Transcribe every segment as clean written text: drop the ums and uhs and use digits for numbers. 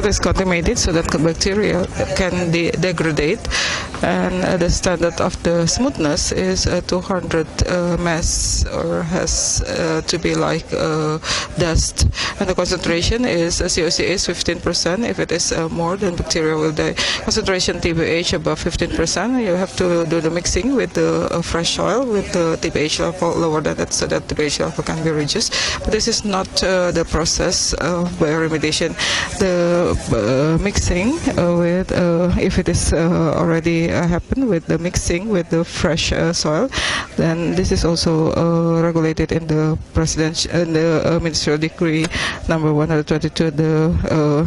water is contaminated so that the bacteria can degrade, and the standard of the smoothness is 200 mass, or has to be like dust, and the concentration is COC is 15%. If it is more, then bacteria will die. Concentration TPH above 15%, you have to do the mixing with the fresh soil with the TPH level lower than that, so that the TPH level can be reduced. But this is not the process of bioremediation. The mixing with if it is already happened with the mixing with the fresh soil, then this is also regulated in the ministerial decree number 122. The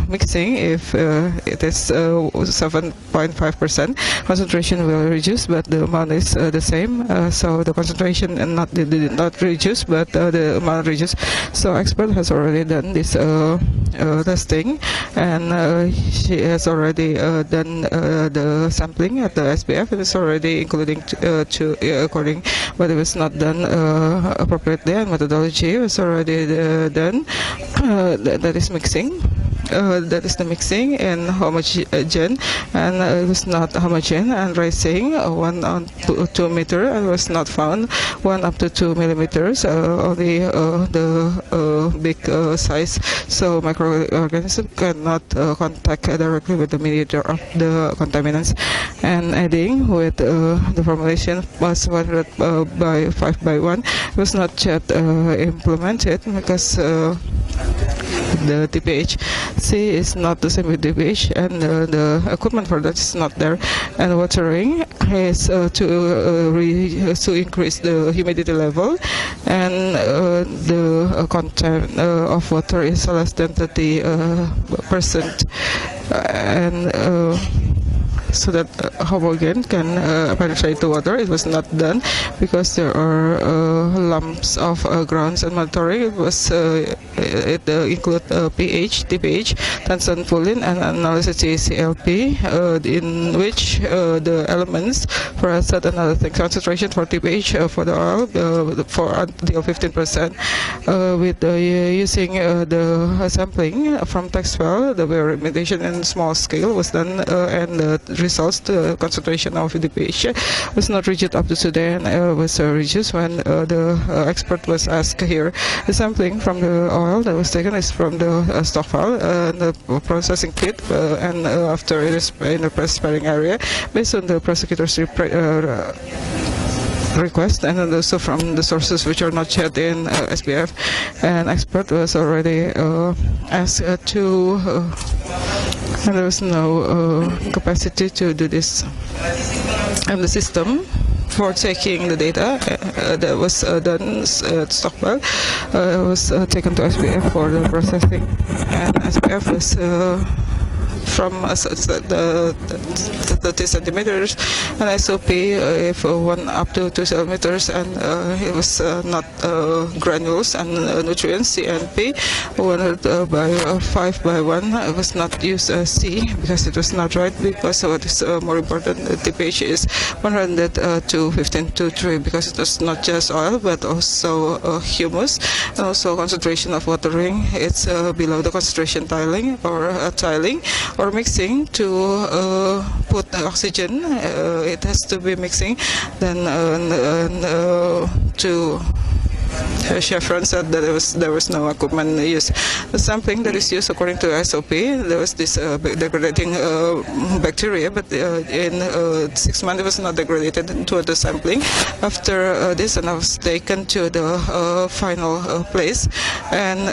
mixing, if it is 7.5%, concentration will reduce, but the amount is the same. So the concentration did not reduce, but the amount reduced. So expert has already done this testing, and she has already done the sampling at the SPF. It is already including according, but it was not done appropriately, and methodology was already done. That is mixing. That is the mixing and homogen, and it was not homogen, and rising 1 on 2 meter, and was not found 1 up to 2 millimeters, only the big size. So microorganism cannot contact directly with the mediator of the contaminants. And adding with the formulation was 100 by 5 by 1 was not yet implemented because the TPH C is not the same with TPH, and the equipment for that is not there. And watering is to increase the humidity level, and the content of water is less than 30%, and so that homogen can penetrate the water. It was not done because there are lumps of grounds, and monitoring it was it include pH, TPH, tanzanfolin, and analysis CLP, in which the elements for acid and other things, concentration for TPH for the oil for until 15%, with using the sampling from text well, the remediation in small scale was done, and the results, the concentration of the pH was not reached up to today, and was reduced when the expert was asked here. The sampling from the oil that was taken is from the stockpile, the processing kit, and after it is in the press sparing area, based on the prosecutor's request, and also from the sources which are not yet in SPF. And expert was already asked to, and there was no capacity to do this. And the system for taking the data that was done at stockpile was taken to SPF for the processing, and SPF was from the 30 centimeters, and SOP if 1 up to 2 centimeters, and it was not granules and nutrients. CNP 100 by 5 by 1. It was not used C because it was not right, because what is more important, the pH is 100 to 15 to 3, because it was not just oil but also humus, and also concentration of watering. It's below the concentration tiling or mixing to put oxygen. It has to be mixing. Then to Chevron said that there was no equipment used. The sampling that is used according to SOP, there was this degrading bacteria, but in 6 months it was not degraded to the sampling. After this, and I was taken to the final place, and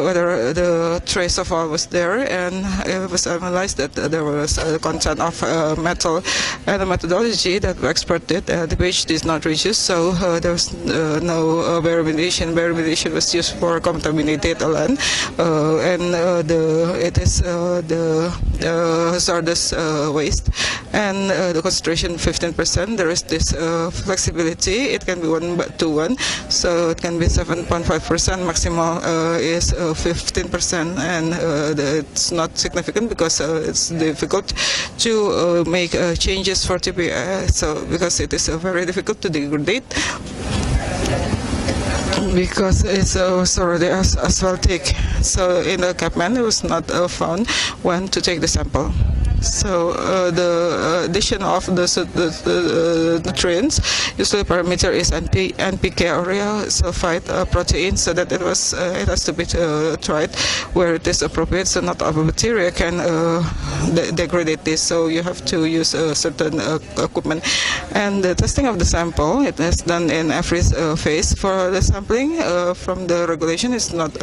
whether the trace of oil was there, and it was analyzed that there was a content of metal, and the methodology that the expert did, the pH is not reduced, so there was no variability. Variability was used for contaminated land, and it is the hazardous waste, and the concentration 15%. There is this flexibility. It can be 1 to 1, so it can be 7.5%. Maximum is 15%, and it's not significant because it's difficult to make changes for TPA. So because it is very difficult to degrade. because it was already asphaltic. So in the Capman, it was not found when to take the sample. So the addition of the nutrients, usually parameter is NPK urea sulfide protein, so that it has to be tried where it is appropriate, so not all bacteria can degrade this. So you have to use a certain equipment. And the testing of the sample, it is done in every phase. For the sampling from the regulation, it's not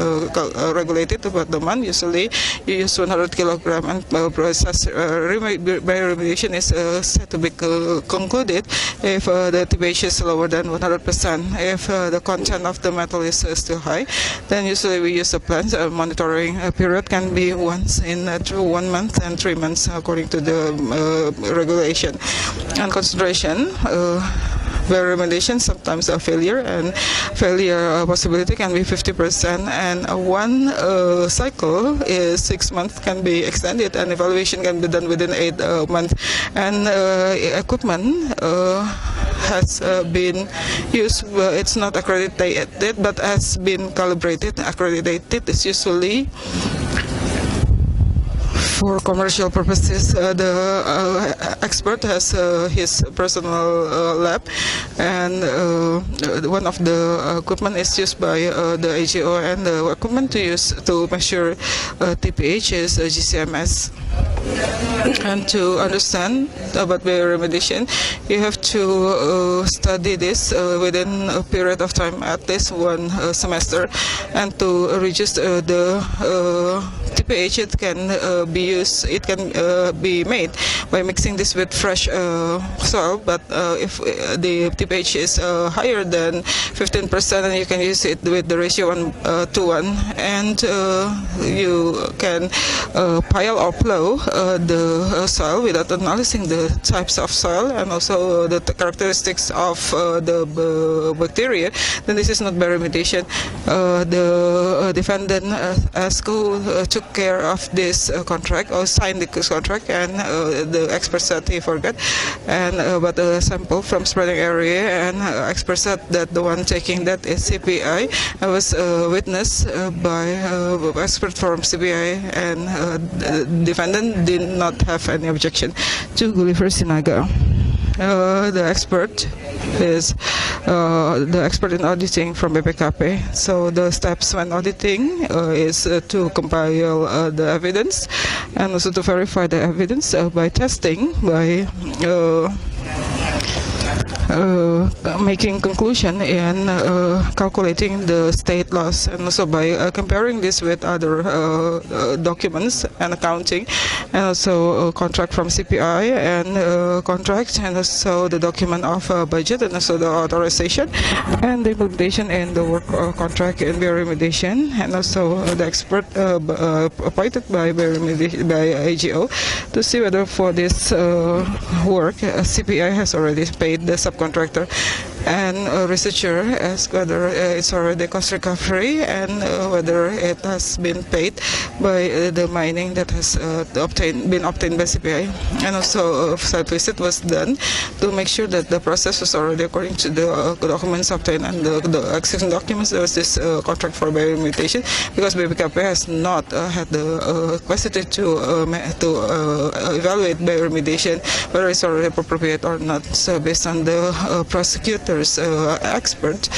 regulated about the month. Usually you use 100 kilogram, and process bioremediation is said to be concluded if the TPH is lower than 100%. If the content of the metal is still high, then usually we use a plan. Monitoring period can be once in 1 month and 3 months according to the regulation. And concentration, bioremediation, sometimes a failure, and failure possibility can be 50%, and one cycle is 6 months, can be extended, and evaluation can be done within 8 months. And equipment has been used, it's not accredited, but has been calibrated. Accredited is usually for commercial purposes. The expert has his personal lab, and one of the equipment is used by the AGO, and the equipment to use to measure TPH is GCMS. And to understand about bioremediation, you have to study this within a period of time, at least 1 semester, and to reduce the TPH, it can be used. It can be made by mixing this with fresh soil. But if the TPH is higher than 15%, then you can use it with the ratio 1:1, and you can pile or plow the soil without analyzing the types of soil and also the characteristics of the bacteria. Then this is not bioremediation. The defendant ASCO took care of this contract, or signed the contract, and the expert said he forgot, and but the sample from spreading area, and expert said that the one taking that is CPI. I was witnessed by expert from CPI, and the defendant did not have any objection to Gulliver Sinaga. The expert is the expert in auditing from BPKP. So the steps when auditing is to compile the evidence, and also to verify the evidence by testing, by making conclusion in calculating the state loss, and also by comparing this with other documents and accounting, and also contract from CPI, and contract, and also the document of budget, and also the authorization and the implementation in the work contract in bioremediation, and also the expert appointed by AGO to see whether for this work CPI has already paid the subcontractor, and a researcher asks whether it's already cost recovery, and whether it has been paid by the mining that has been obtained by CPI. And also a site visit was done to make sure that the process was already according to the documents obtained, and the existing documents. There was this contract for bioremediation, because BPKP has not had the capacity to evaluate bioremediation, whether it's already appropriate or not. So based on the prosecutor's expert,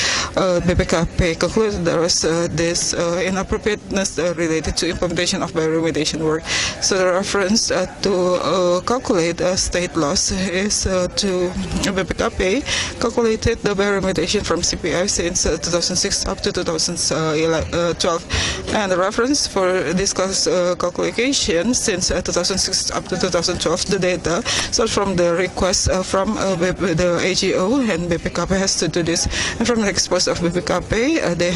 BPKP concluded there was this inappropriateness related to implementation of bioremediation work. So the reference to calculate state loss is to BPKP calculated the bioremediation from CPI since 2006 up to 2012, and the reference for this calculation since 2006 up to 2012, the data starts from the request from the AGO, and BPKP has to do this. And from the expose of BPKP, they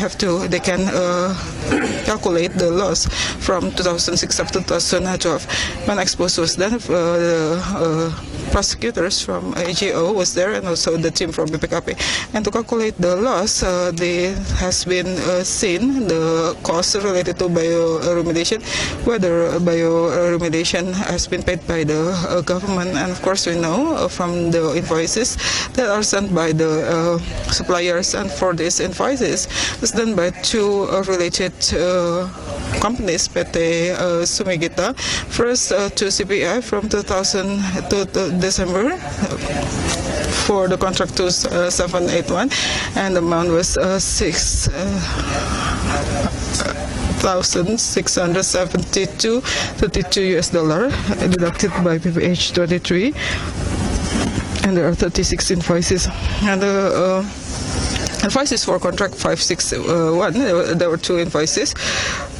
can calculate the loss from 2006 up to 2012. When expose was done, the prosecutors from AGO was there, and also the team from BPKP. And to calculate the loss, there has been seen the cost related to bioremediation, whether bioremediation has been paid by the government. And of course, we know from the invoices that are sent by the suppliers, and for these invoices, it's done by two related companies, PT Sumigita. First to CPI from 2000 to December for the contract 2781, and the amount was 6,672.32 US dollar, deducted by PPH 23, and there are 36 invoices. And the invoices for contract 561, there were two invoices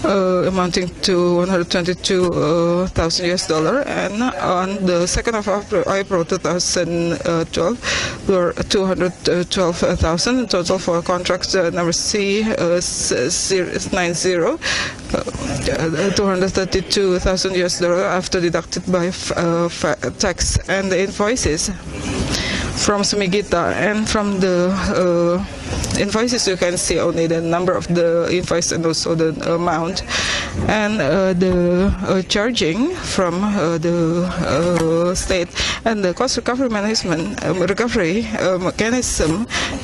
amounting to 122,000 US dollar, and on the 2nd of April 2012 there were 212,000 in total for contract number C90, 232,000 US dollar after deducted by tax and the invoices from Sumigita. And from the invoices you can see only the number of the invoice and also the amount, and the charging from the state, and the cost recovery mechanism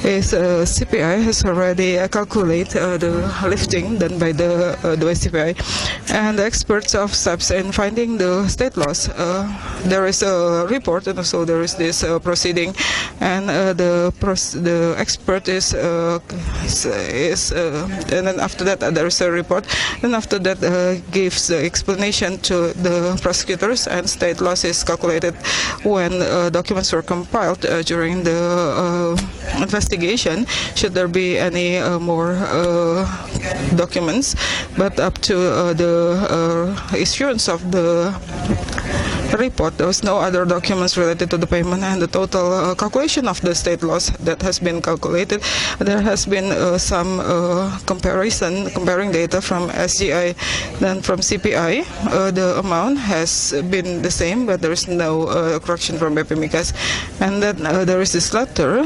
is CPI has already calculated the lifting done by the CPI, and the experts of steps in finding the state loss. There is a report, and also there is this proceeding, and the expert is and then after that there is a report, and after that gives the explanation to the prosecutors, and state loss is calculated when documents were compiled during the investigation, should there be any more documents. But up to the issuance of the report, there was no other documents related to the payment, and the total calculation of the state loss that has been calculated. There has been some comparing data from SGI, then from CPI. The amount has been the same, but there is no correction from BP Migas. And then there is this letter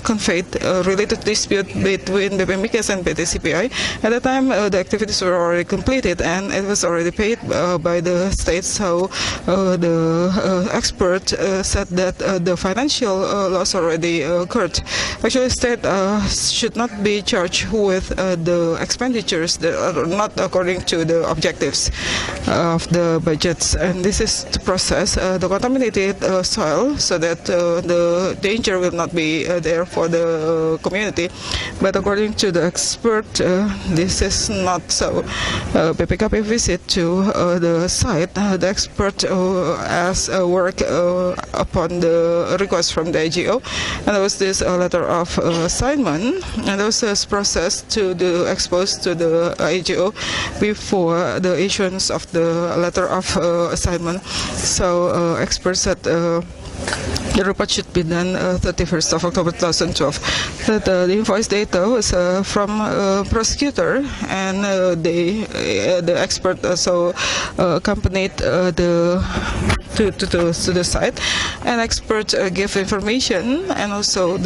conveyed related dispute between BP Migas and PT CPI. At the time, the activities were already completed, and it was already paid by the state. So the expert said that the financial loss already occurred. Actually, state should not be charged with the expenditures that are not according to the objectives of the budgets, and this is to process the contaminated soil so that the danger will not be there for the community. But according to the expert, this is not so. PPKP visit to the site, the expert as work upon the request from the AGO, and there was this letter of assignment, and this was processed to the exposed to the AGO before the issuance of the letter of assignment. So experts said the report should be done 31st of October 2012. The invoice data was from prosecutor, and the expert also accompanied to the site, and expert gave information, and also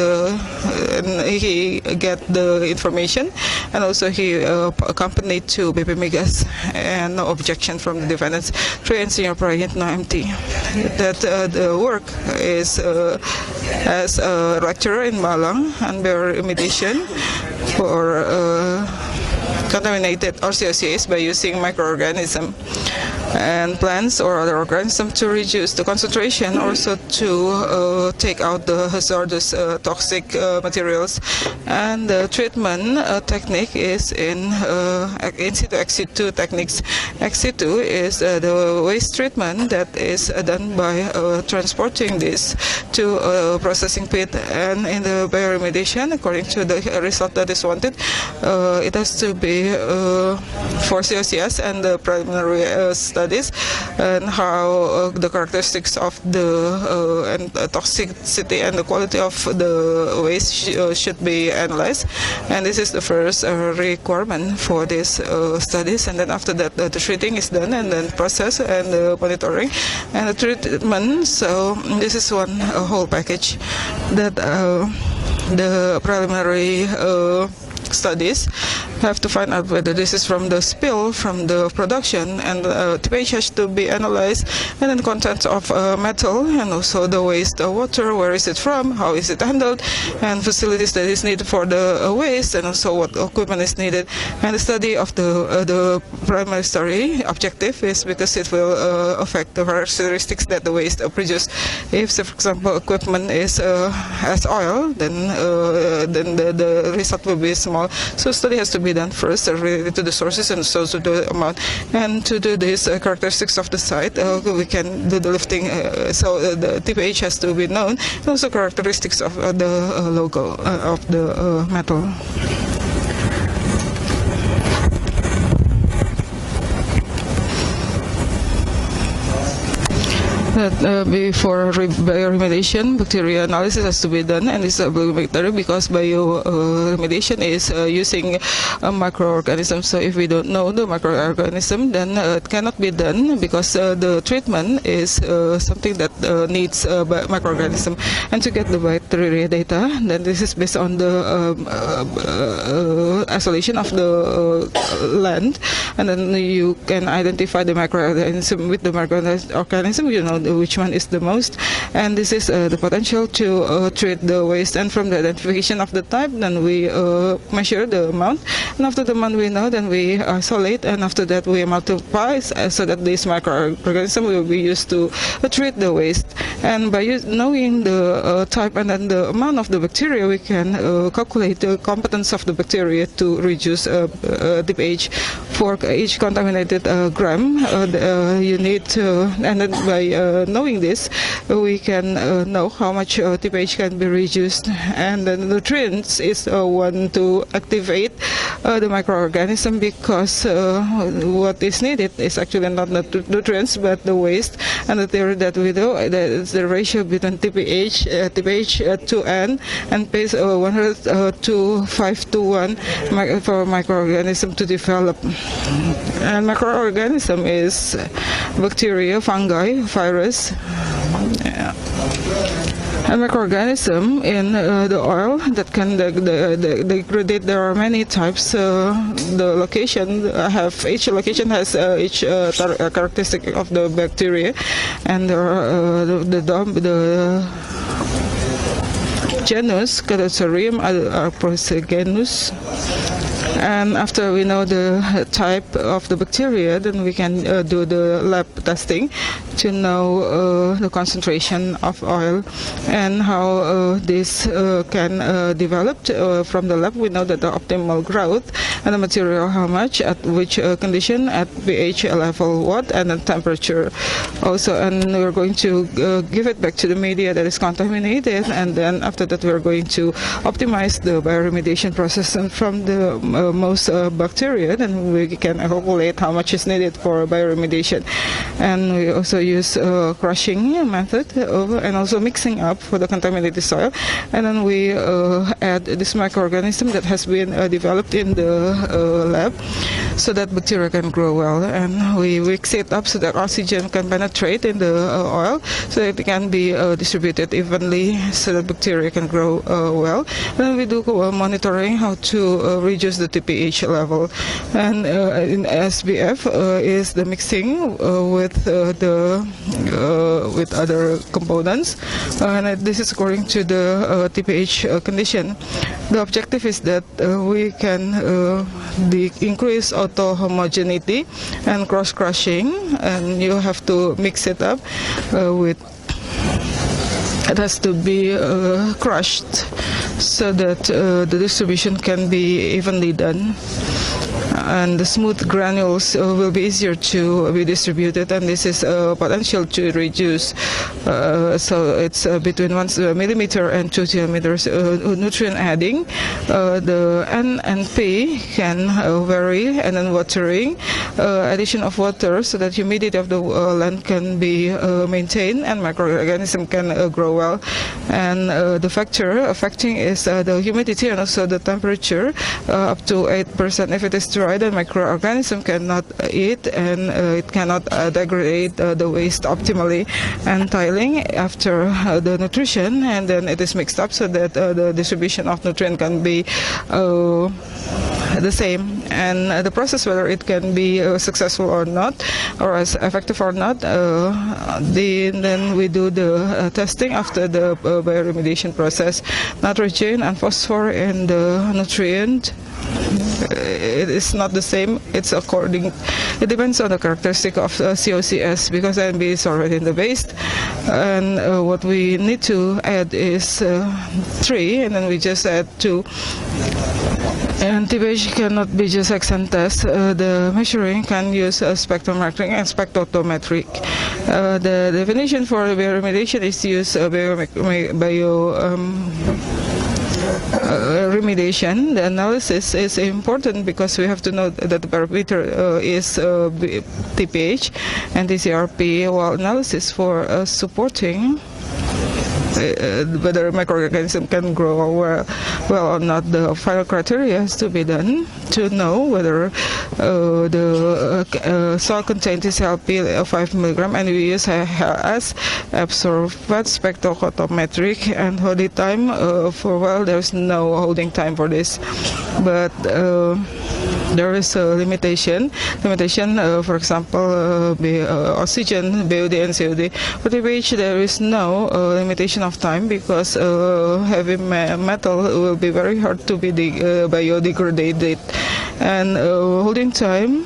he get the information, and also he accompanied to BP Migas, and no objection from the defendants. Trey and Senior Prayant, no MT. That the work is as a lecturer in Malang and remediation for contaminated RCOCs by using microorganism and plants or other organisms to reduce the concentration, also to take out the hazardous toxic materials. And the treatment technique is in situ ex situ techniques. Ex situ is the waste treatment that is done by transporting this to a processing pit, and in the bioremediation, according to the result that is wanted, it has to be for COCS, and the preliminary study studies and how the characteristics of the and toxicity and the quality of the waste should be analyzed. And this is the first requirement for these studies. And then after that, the treating is done, and then process and monitoring and the treatment. So this is one whole package that the preliminary studies have to find out whether this is from the spill, from the production, and the pH has to be analyzed, and then contents of metal, and also the waste water, where is it from, how is it handled, and facilities that is needed for the waste, and also what equipment is needed. And the study of the primary study objective is because it will affect the characteristics that the waste produce. If, say, for example, equipment is as oil, then the result will be small. So study has to be done first related to the sources and also to the amount. And to do this characteristics of the site, we can do the lifting. So the TPH has to be known, and also characteristics of the logo of the metal. Before bioremediation, bacteria analysis has to be done, and it's obligatory because bioremediation is using a microorganism. So if we don't know the microorganism, then it cannot be done because the treatment is something that needs a microorganism. And to get the bacteria data, then this is based on the isolation of the land, and then you can identify the microorganism with the microorganism. You know which one is the most, and this is the potential to treat the waste. And from the identification of the type, then we measure the amount, and after the amount we know, then we isolate, and after that we multiply so that this microorganism will be used to treat the waste. And by knowing the type and then the amount of the bacteria, we can calculate the competence of the bacteria to reduce the pH. For each contaminated gram, you need to, and then by knowing this, we can know how much TPH can be reduced. And the nutrients is one to activate the microorganism, because what is needed is actually not the nutrients but the waste. And the theory that we do, that is the ratio between TPH to N, and pH 100 to 5 to 1 for microorganism to develop. And microorganism is bacteria, fungi, virus. Yeah. A microorganism in the oil that can degrade. There are many types. The location each location has each characteristic of the bacteria, and there are the genus Calotherium genus. And after we know the type of the bacteria, then we can do the lab testing to know the concentration of oil and how this can develop. From the lab, we know that the optimal growth and the material, how much, at which condition, at pH level what, and the temperature also. And we're going to give it back to the media that is contaminated, and then after that we're going to optimize the bioremediation process. And from the most bacteria, then we can calculate how much is needed for bioremediation. And we also use crushing method and also mixing up for the contaminated soil. And then we add this microorganism that has been developed in the lab, so that bacteria can grow well. And we mix it up so that oxygen can penetrate in the oil, so that it can be distributed evenly, so that bacteria can grow well. Then we do monitoring how to reduce the pH level. And in SBF is the mixing with with other components, and this is according to the TPH condition. The objective is that we can increase auto-homogeneity and cross-crushing, and you have to mix it up with. It has to be crushed so that the distribution can be evenly done. and the smooth granules will be easier to be distributed, and this is potential to reduce. So it's between 1 millimeter and 2 millimeters nutrient adding. The N and P can vary, and then watering, addition of water so that humidity of the land can be maintained and microorganism can grow well. And the factor affecting is the humidity and also the temperature, up to 8%. If it is dry, then microorganism cannot eat, and it cannot degrade the waste optimally. And tiling after the nutrition, and then it is mixed up so that the distribution of nutrient can be the same, and the process, whether it can be successful or not, or as effective or not, then we do the testing after the bioremediation process. Nitrogen and phosphor in the nutrient, it is not the same. It depends on the characteristic of COCS, because NB is already in the waste, and what we need to add is 3, and then we just add 2. And TPH cannot be just extent test. The measuring can use spectrometry and spectrophotometric. The definition for bioremediation is to use remediation. The analysis is important because we have to know that the parameter is TPH and TCRP, while analysis for supporting whether a microorganism can grow well or not. The final criteria has to be done to know whether the soil contains TCRP of 5 milligram, and we use as absorbed spectrophotometric, and holding time for there is no holding time for this, but there is a limitation. For example, oxygen, BOD and COD. For TPH, there is no limitation of time, because heavy metal will be very hard to be biodegraded, and holding time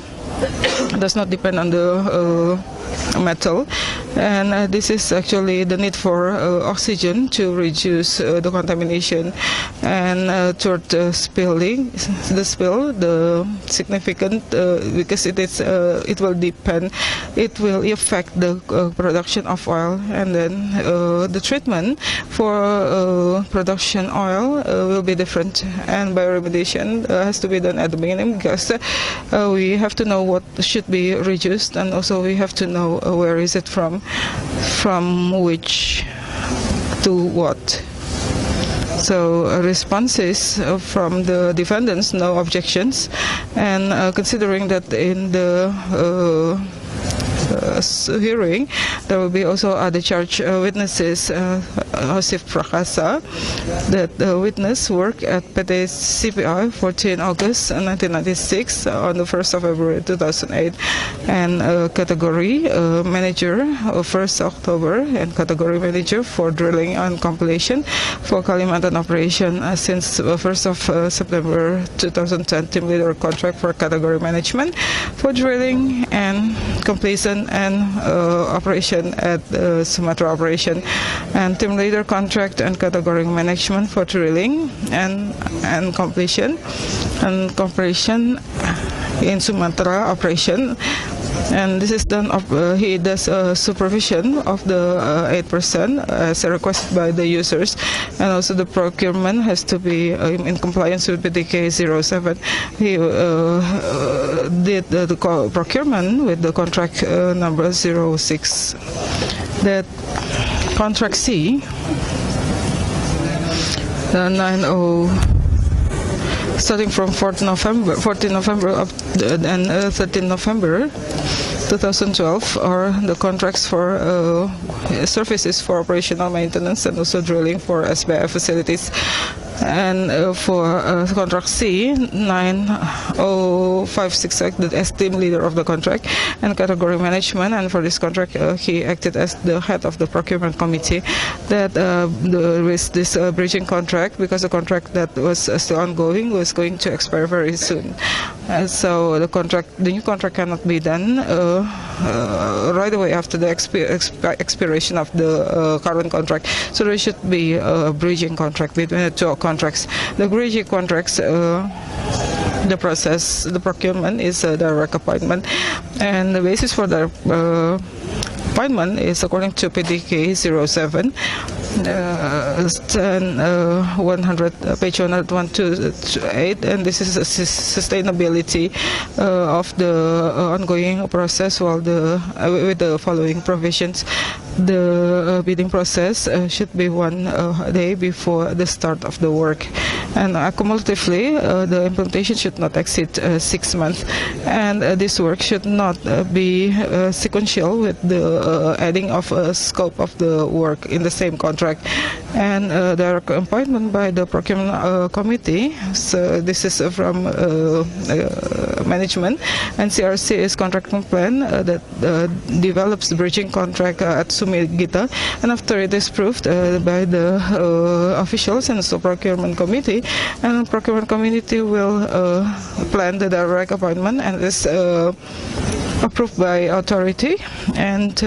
does not depend on the metal, and this is actually the need for oxygen to reduce the contamination. And toward the spill, the significant, because it will depend, it will affect the production of oil, and then the treatment for production oil will be different, and bioremediation has to be done at the beginning, because we have to know what should be reduced, and also we have to know where is it from which to what. So responses from the defendants, no objections, and considering that in the hearing there will be also other charged witnesses, Joseph Prakasa, that the witness worked at PT CPI 14 August 1996 on the 1st of February 2008, and category manager of 1st October, and category manager for drilling and completion for Kalimantan operation since 1st of September 2010, team leader contract for category management for drilling and completion and operation at Sumatra operation, and team leader contract and category management for drilling and completion and completion in Sumatra operation. And this is done. He does supervision of the 8% as requested by the users, and also the procurement has to be in compliance with PTK 07. He did the procurement with the contract number 06. That contract C, 90. Starting from 14 November up and 13 November 2012 are the contracts for services for operational maintenance and also drilling for SBI facilities. And for contract C, 9056, the team leader of the contract and category management, and for this contract he acted as the head of the procurement committee. That there is this bridging contract, because the contract that was still ongoing was going to expire very soon. So the new contract cannot be done right away after the expiration of the current contract. So there should be a bridging contract between the two contracts. The bridging contracts the process, the procurement is a direct appointment, and the basis for the appointment is according to PDK 07 page 128, and this is a sustainability of the ongoing process. While with the following provisions, the bidding process should be 1 day before the start of the work, and cumulatively the implementation should not exceed 6 months, and this work should not be sequential with the adding of a scope of the work in the same contract, and the appointment by the procurement committee. So this is from management, and CRC is contracting plan that develops the bridging contract at Sumigita, and after it is approved by the officials and also procurement committee, and procurement committee will plan the direct appointment, and is approved by authority, and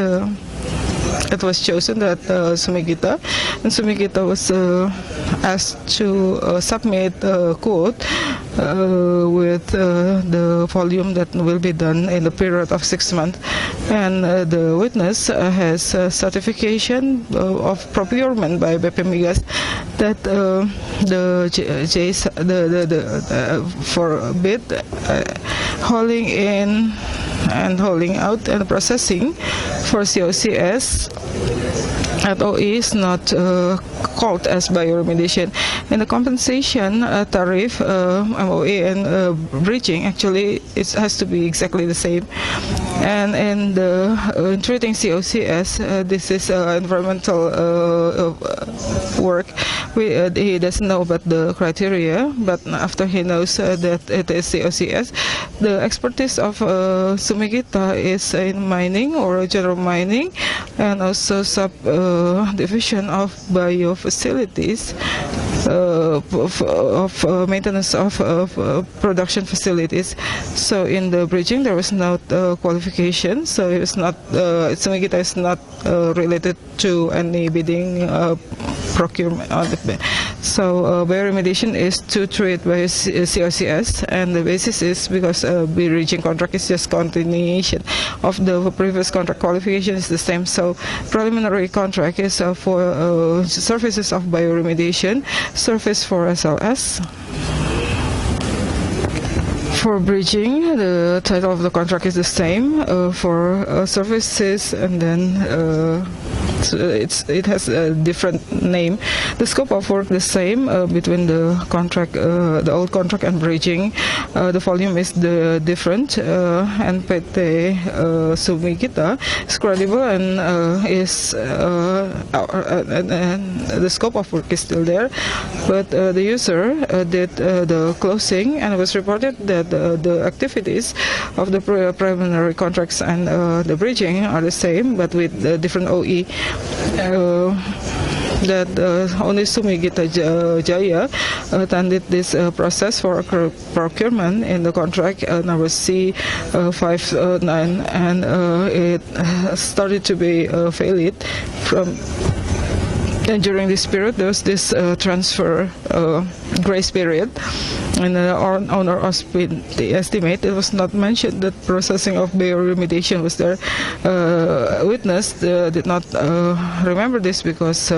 it was chosen that Sumigita, and Sumigita was asked to submit a quote with the volume that will be done in the period of 6 months, and the witness has certification of procurement by BP Migas that the for bid, hauling in and hauling out and processing for COCS at OE is not called as bioremediation. In the compensation tariff, MOE and bridging, actually it has to be exactly the same. And in the in treating COCS, this is environmental work. He doesn't know about the criteria, but after he knows that it is COCS, the expertise of Sumigita is in mining or general mining, and also division of bio facilities, of maintenance of production facilities. So in the bridging there was no qualification, so it was not Sumigita is not related to any bidding procurement. So bioremediation is to treat by COCS, and the basis is because bridging contract is just continuation of the previous contract. Qualification is the same. So preliminary contract is for services of bioremediation, service for SLS. For bridging, the title of the contract is the same for services, and then it has a different name. The scope of work the same between the contract, the old contract and bridging. The volume is different, and PT Sumigita is credible, and the scope of work is still there. But the user did the closing, and it was reported that the activities of the preliminary contracts and the bridging are the same, but with different OE. That only Sumigita Jaya attended this process for procurement in the contract number C59, and it started to be valid from. And during this period, there was this transfer grace period, and the owner the estimate, it was not mentioned that processing of bioremediation was there. Witness did not remember this because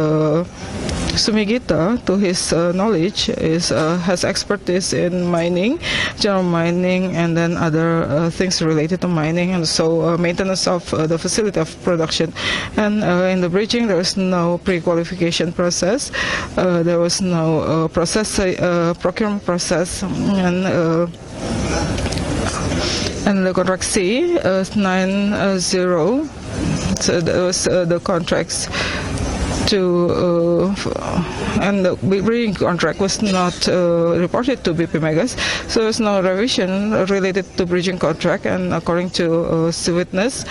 Sumigita, to his knowledge, has expertise in mining, general mining, and then other things related to mining, and so maintenance of the facility of production. And in the bridging, there was no pre-qualification process. There was no procurement process, and the contract C 90. So that was the contracts and the bridging contract was not reported to BP Megas, so there was no revision related to bridging contract, and according to witness,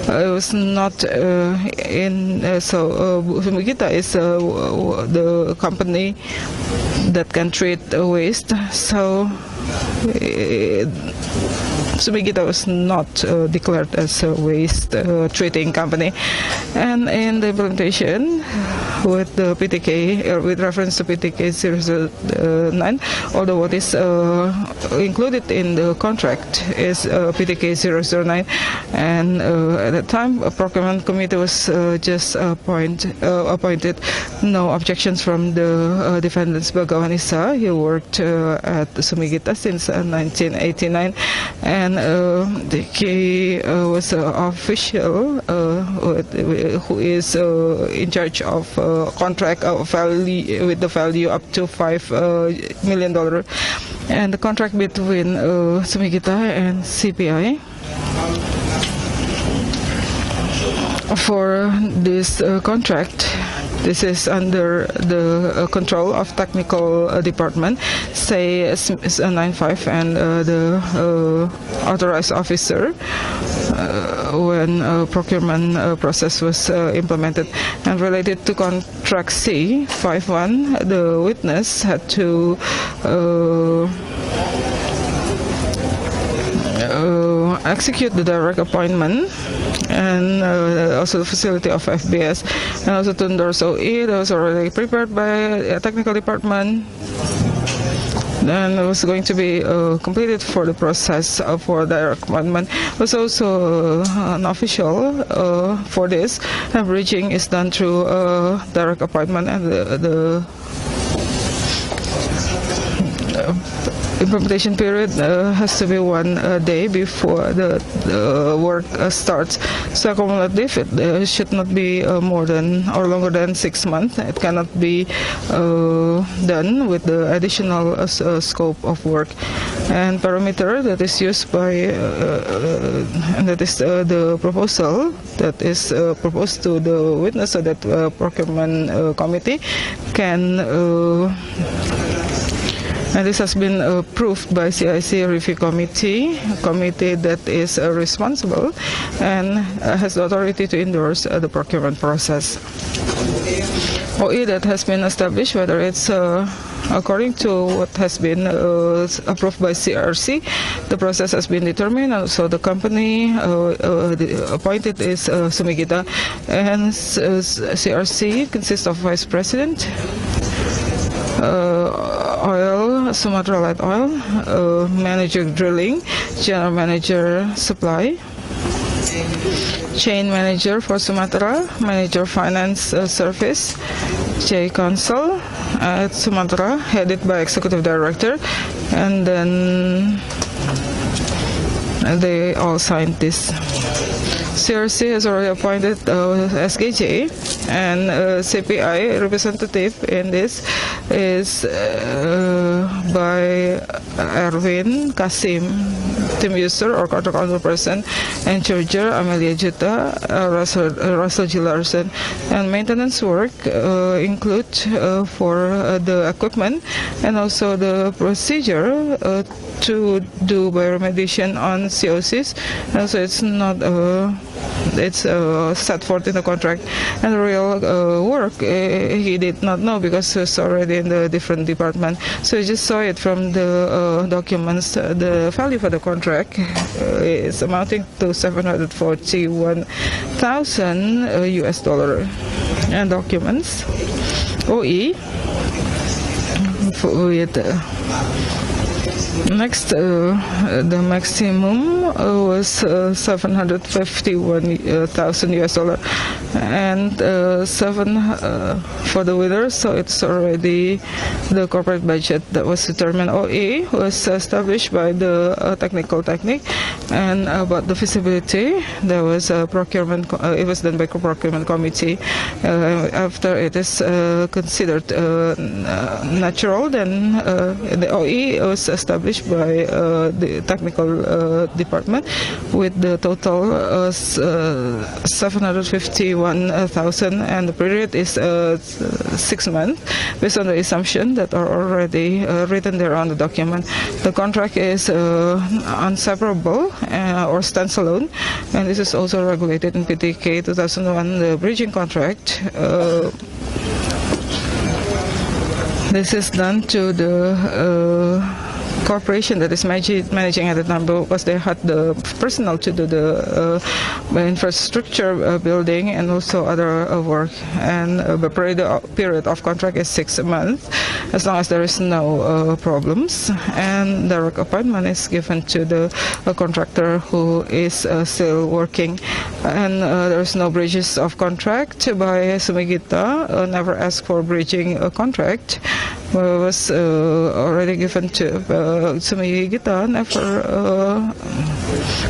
it was not in. So Sumigita is the company that can treat waste. So Sumigita was not declared as a waste treating company. And in the implementation with the PTK, with reference to PTK 009, although what is included in the contract is PTK 009, and at the time a procurement committee was just appointed. No objections from the defendants. Bagawan Issa, he worked at Sumigita since 1989, and he was an official who is in charge of contract value with the value up to $5 million, and the contract between Sumigita and CPI for this contract. This is under the control of technical department, say 95, and the authorized officer when procurement process was implemented. And related to contract C 51, the witness had to execute the direct appointment, and also the facility of FBS, and also to endorse OE that was already prepared by a technical department. Then it was going to be completed for the process for direct appointment. Was also an official for this. And bridging is done through direct appointment, and the implementation period has to be 1 day before the work starts. So cumulative, it should not be more than or longer than 6 months. It cannot be done with the additional scope of work. And parameter that is used by, and that is the proposal that is proposed to the witness, so that procurement committee can. And this has been approved by CIC Review Committee, a committee that is responsible and has the authority to endorse the procurement process. OE that has been established, whether it's according to what has been approved by CRC, the process has been determined. So the company appointed is Sumigita, and CRC consists of vice president, oil, Sumatra Light Oil, manager drilling, general manager supply, chain manager for Sumatra, manager finance service, J Council at Sumatra, headed by executive director, and then they all signed this. CRC has already appointed SKJ, and CPI representative in this is by Erwin Kasim, team user or contract person, and charger Amelia Juta, Russell G. Larson. And maintenance work include for the equipment and also the procedure to do bioremediation on COCs. And so it's not it's set forth in the contract, and the real work he did not know because he was already in the different department. So he just saw it from the documents. The value for the contract is amounting to $741,000 US, and documents OE with next, the maximum was $751,000 US, and 7 for the winner. So it's already the corporate budget that was determined. OE was established by the technical technique, and about the feasibility, there was a procurement. It was done by procurement committee. After it is considered natural, then the OE was established by the technical department with the total 751,000, and the period is 6 months, based on the assumption that are already written there on the document. The contract is inseparable or standalone, and this is also regulated in PTK 2001, the bridging contract. This is done to the corporation that is managing at the time, because they had the personnel to do the infrastructure building and also other work. And the period of contract is 6 months, as long as there is no problems. And the work appointment is given to the contractor who is still working. And there is no breaches of contract by Sumigita. Never asked for breaching a contract. Was already given to Sumigita. Never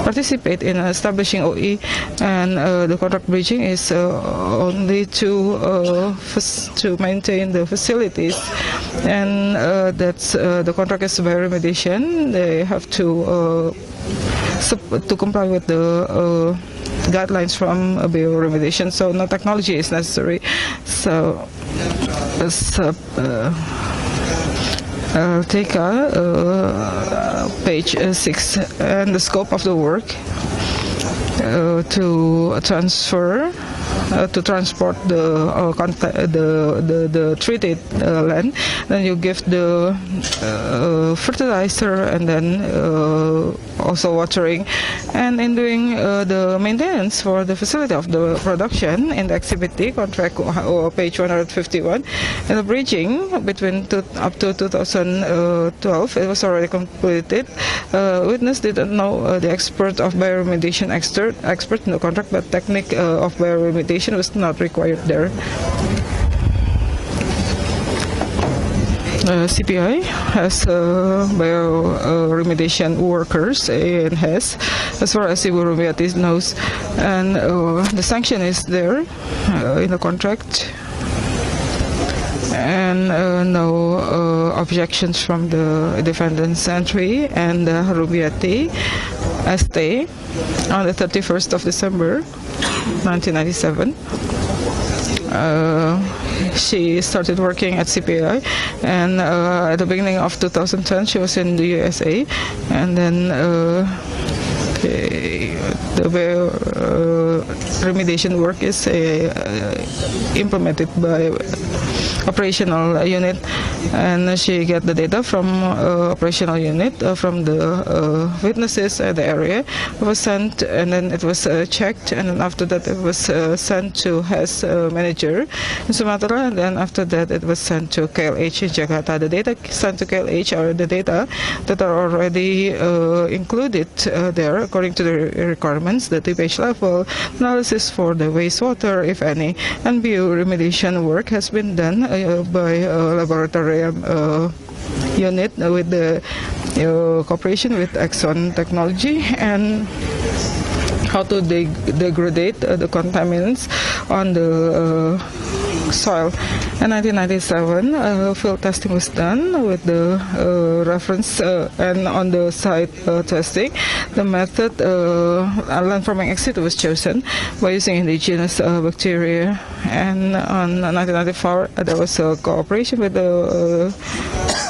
participate in establishing OE, and the contract breaching is only to maintain the facilities, and that's the contract is by remediation. They have to comply with the guidelines from bioremediation, so no technology is necessary. So take page 6, and the scope of the work to transport the treated land. Then you give the fertilizer, and then also watering, and in doing the maintenance for the facility of the production in the activity contract, page 151. And the bridging between up to 2012, it was already completed. Witness didn't know the expert of bioremediation expert in the contract, but technique of bioremediation was not required there. CPI has bioremediation workers and has, as far as Ibu Rumiati knows, and the sanction is there in the contract, and no objections from the defendant's entry. And Rumiati ST on the 31st of December 1997. She started working at CPI, and at the beginning of 2010 she was in the USA, and then the remediation work is implemented by operational unit, and she get the data from operational unit from the witnesses at the area. It was sent, and then it was checked, and then after that it was sent to HES manager in Sumatra, and then after that it was sent to KLH in Jakarta. The data sent to KLH are the data that are already included there according to the requirements, the pH level analysis for the wastewater, if any, and bioremediation work has been done by laboratory unit with the cooperation with Exxon Technology, and how to degrade the contaminants on the soil. In 1997, field testing was done with the reference and on the site testing. The method land farming exit was chosen by using indigenous bacteria. And on 1994, there was a cooperation with the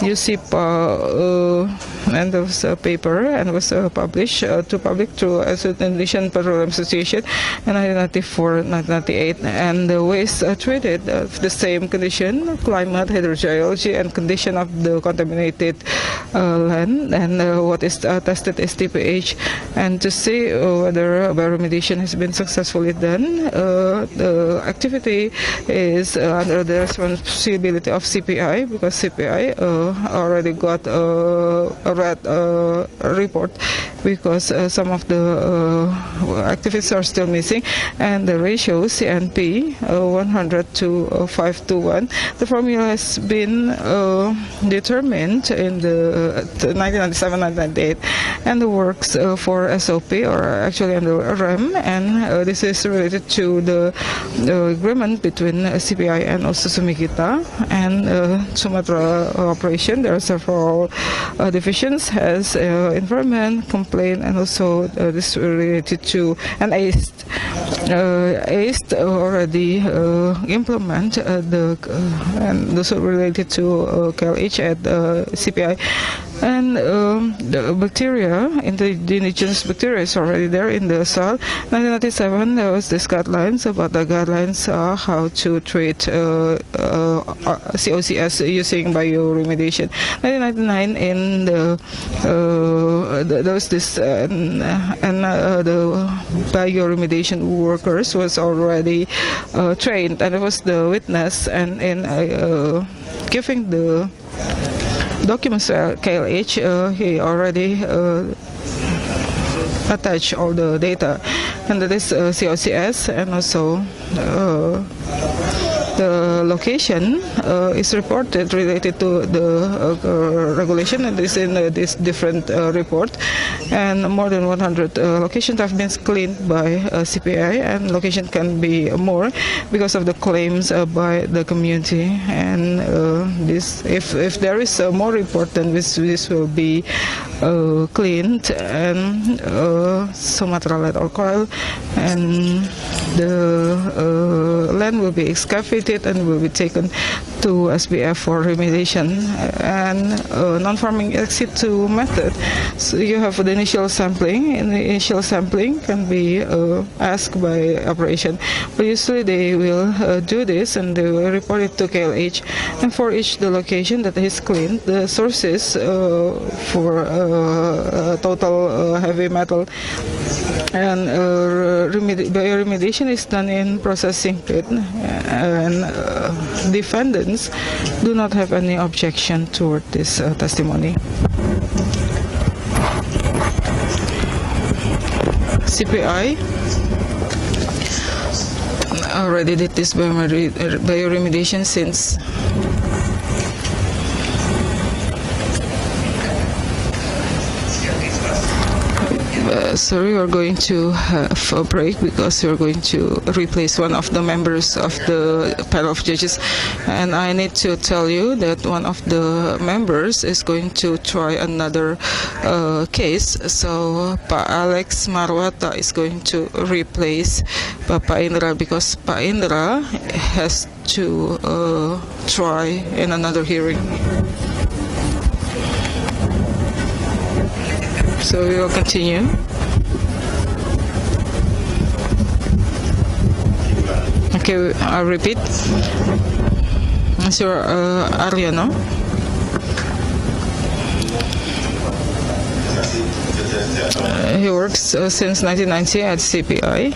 UCPA, and there was a paper, and was published to public through Indonesian Petroleum Association in 1994-1998, and the waste treated the same condition, climate, hydrogeology, and condition of the contaminated land, and what is tested is TPH, and to see whether bioremediation has been successfully done. The activity is under the responsibility of CPI, because CPI already got a red report, because some of the activities are still missing, and the ratio CNP 100 to 5 to 1. The formula has been determined in the 1997-1998, and the works for SOP are actually under REM, and this is related to the agreement between CPI and also Sumigita and Sumatra operation. There are several divisions, has environment, complaint, and also this related to an ACE already implement and those are related to KLH at CPI. And the bacteria, indigenous bacteria, is already there in the soil. 1997, there was this guidelines about the guidelines how to treat COCS using bioremediation. 1999 in there was this and the bioremediation workers was already trained, and it was the witness, and in giving the documents to KLH, he already attach all the data, and that is COCS, and also the location is reported related to the regulation, and is in this different report, and more than 100 locations have been cleaned by CPI, and location can be more because of the claims by the community, and this if there is more report, then this will be cleaned, and Sumatra lead oil, and the land will be excavated and will be taken to SBF for remediation. And non-farming exit to method. So you have the initial sampling, and the initial sampling can be asked by operation. But usually they will do this, and they will report it to KLH. And for each the location that is cleaned, the sources for total heavy metal and bioremediation is done in processing pit, and defendants do not have any objection toward this testimony. CPI already did this bioremediation since sorry, we're going to have a break because we're going to replace one of the members of the panel of judges, and I need to tell you that one of the members is going to try another case. So Pa Alex Marwata is going to replace Pa Indra because Pa Indra has to try in another hearing. So we will continue. Okay, I'll repeat. Sir Ariano. He works since 1990 at CPI.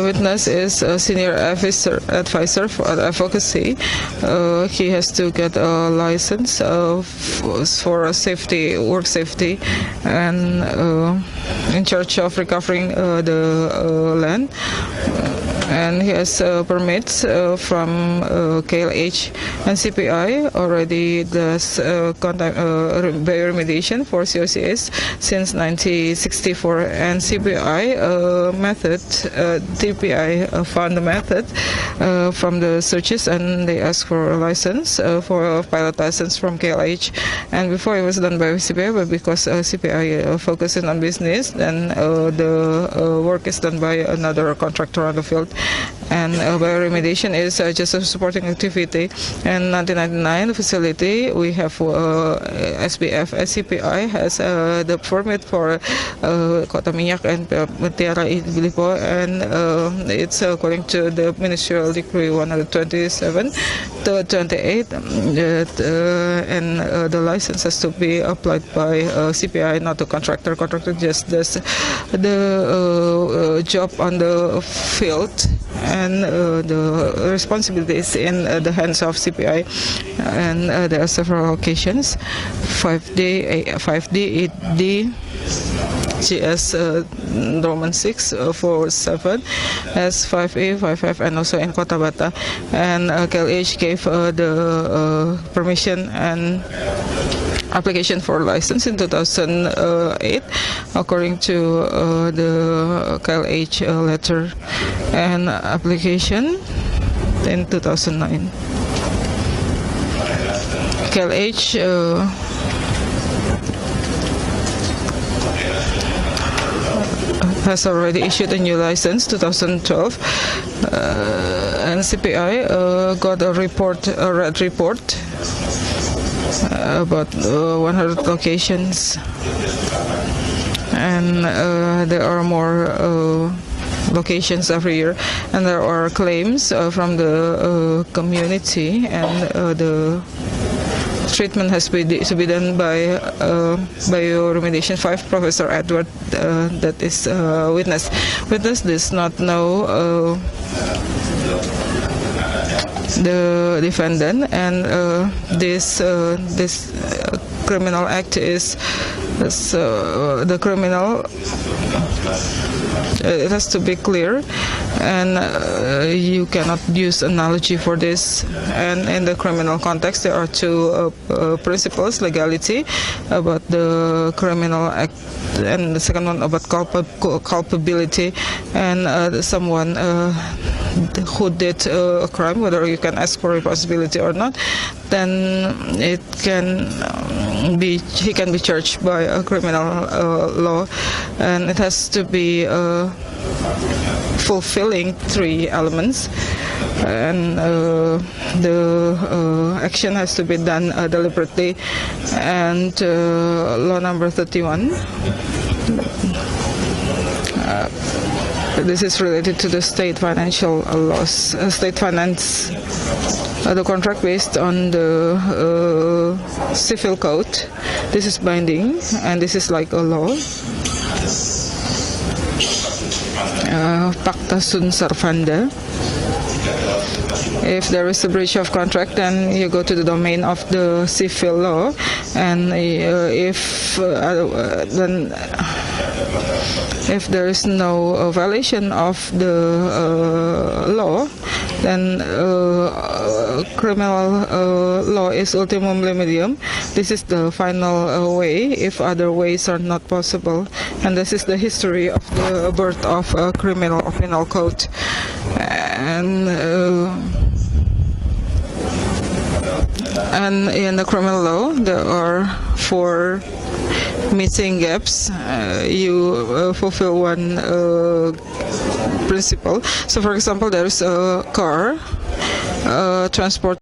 Witness is a senior advisor for advocacy. He has to get a license for safety, work safety, and in charge of recovering the land. And he has permits from KLH, and CPI already does bioremediation for COCS since 1964, and CPI method, TPI found the method from the searches, and they asked for a license, for a pilot license from KLH, and before it was done by CPI, but because CPI focuses on business, then the work is done by another contractor on the field. And bioremediation is just a supporting activity. In 1999, the facility, we have SBF. SCPI has the permit for Kota Minyak and Mutiara Iglipo, and it's according to the Ministerial Decree 127 to 28, and the license has to be applied by CPI, not the contractor. Contractor just does the job on the field, and the responsibility is in the hands of CPI. And there are several occasions: 5D, 8D, GS Roman 6, 4-7, S5A, 5F, and also in Kota Bata. And KLH gave the permission and application for license in 2008 according to the KLH letter, and application in 2009. KLH has already issued a new license 2012, and CPI got a report, a red report, about 100 locations, and there are more locations every year, and there are claims from the community, and the treatment has to be done by bioremediation 5 Professor Edward, that is witness. Witness does not know the defendant, and this criminal act is the criminal. It has to be clear, and you cannot use analogy for this. And in the criminal context, there are two principles: legality about the criminal act, and the second one about culpability, and someone who did a crime, whether you can ask for responsibility or not, then he can be charged by a criminal law, and it has to be fulfilling 3 elements, and the action has to be done deliberately, and law number 31. This is related to the state financial laws, state finance, the contract based on the civil code. This is binding, and this is like a law. Pacta sunt servanda. If there is a breach of contract, then you go to the domain of the civil law, and if there is no violation of the law, then criminal law is ultimum remedium. This is the final way, if other ways are not possible. And this is the history of the birth of a criminal or penal code. And in the criminal law, there are 4 missing gaps. You fulfill one principle. So, for example, there is a car transport